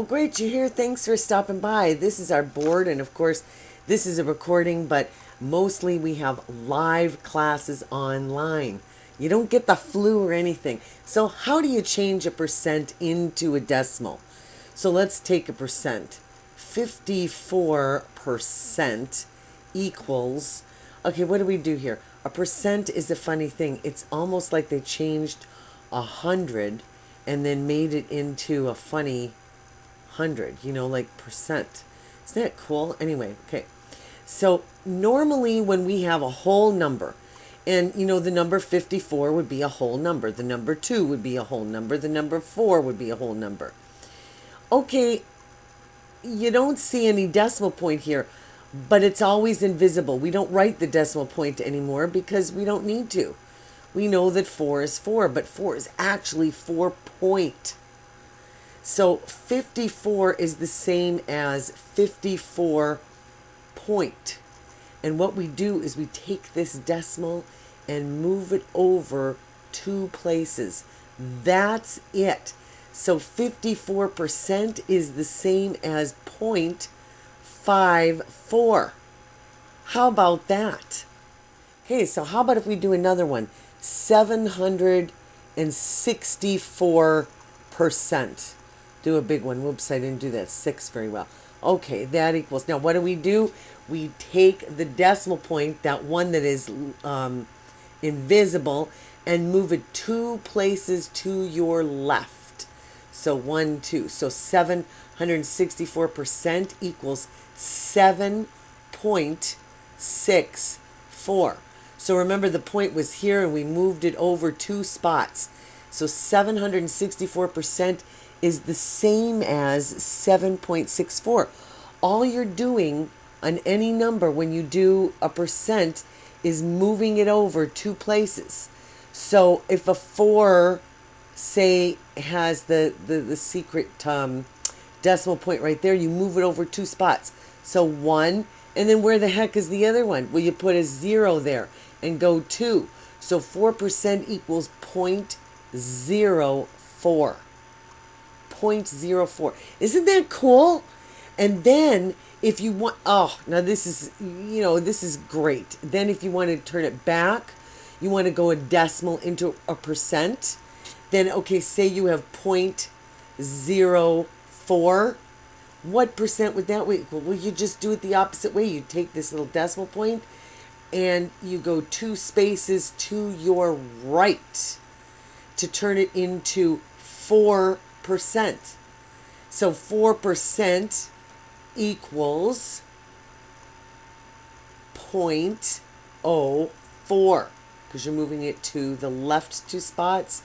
great, you're here. Thanks for stopping by. This is our board, and of course, this is a recording, but mostly we have live classes online. You don't get the flu or anything. So how do you change a percent into a decimal? So let's take a percent. 54% equals, okay, what do we do here? A percent is a funny thing. It's almost like they changed 100 and then made it into a funny 100, like percent. Isn't that cool? Anyway, okay. So normally when we have a whole number, and the number 54 would be a whole number, the number 2 would be a whole number, the number 4 would be a whole number. Okay, you don't see any decimal point here, but it's always invisible. We don't write the decimal point anymore because we don't need to. We know that 4 is 4, but 4 is actually 4 point. So 54 is the same as 54 point. And what we do is we take this decimal and move it over 2 places. That's it. So 54% is the same as 0.54. How about that? Okay, so how about if we do another one? 764%. Do a big one. Whoops, I didn't do that 6 very well. Okay, that equals. Now, what do? We take the decimal point, that one that is invisible, and move it 2 places to your left. So 1, 2. So 764% equals 7.64. So remember, the point was here and we moved it over 2 spots. So 764% is the same as 7.64. All you're doing on any number when you do a percent is moving it over 2 places. So if a 4, say, has the secret decimal point right there, you move it over 2 spots. So 1, and then where the heck is the other one? Well, you put a 0 there and go 2. So 4% equals 0.04. 0.04. Isn't that cool? And then if you want, now this is, this is great. Then if you want to turn it back, you want to go a decimal into a percent. Then, okay, say you have 0.04. What percent would that equal? Well, you just do it the opposite way. You take this little decimal point and you go 2 spaces to your right to turn it into 4%. So 4% equals 0.04 because you're moving it to the left 2 spots.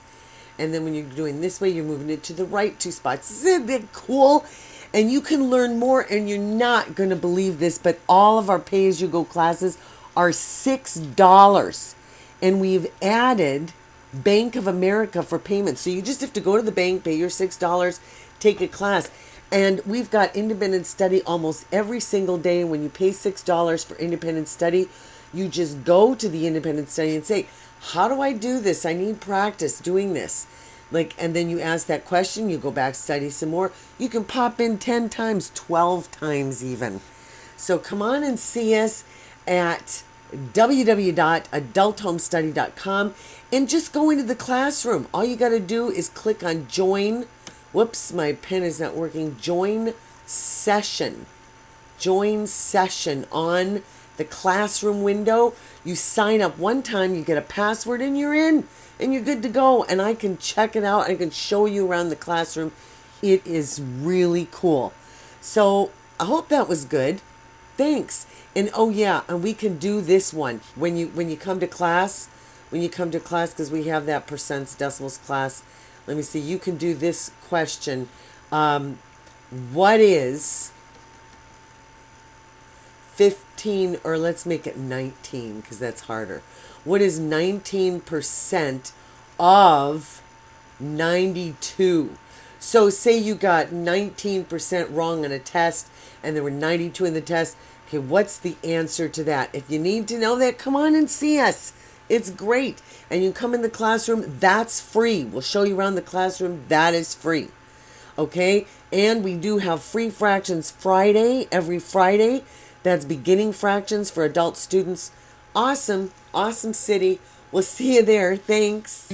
And then when you're doing this way, you're moving it to the right 2 spots. Isn't that cool? And you can learn more, and you're not going to believe this, but all of our pay-as-you-go classes are $6. And we've added Bank of America for payment. So you just have to go to the bank, pay your $6, take a class. And we've got independent study almost every single day. When you pay $6 for independent study, you just go to the independent study and say, how do I do this? I need practice doing this. And then you ask that question, you go back, study some more. You can pop in 10 times, 12 times even. So come on and see us at www.adulthomestudy.com and just go into the classroom. All you got to do is click on join. Whoops, my pen is not working. Join session. Join session on the classroom window. You sign up one time, you get a password, and you're in, and you're good to go. And I can check it out. I can show you around the classroom. It is really cool. So I hope that was good. Thanks. And oh yeah, and we can do this one when you come to class. When you come to class, because we have that percents decimals class. Let me see. You can do this question. What is 15, or let's make it 19 because that's harder. What is 19% of 92? So say you got 19% wrong on a test and there were 92 in the test. Okay, what's the answer to that? If you need to know that, come on and see us. It's great. And you come in the classroom, that's free. We'll show you around the classroom. That is free. Okay? And we do have free fractions Friday, every Friday. That's beginning fractions for adult students. Awesome, awesome city. We'll see you there. Thanks.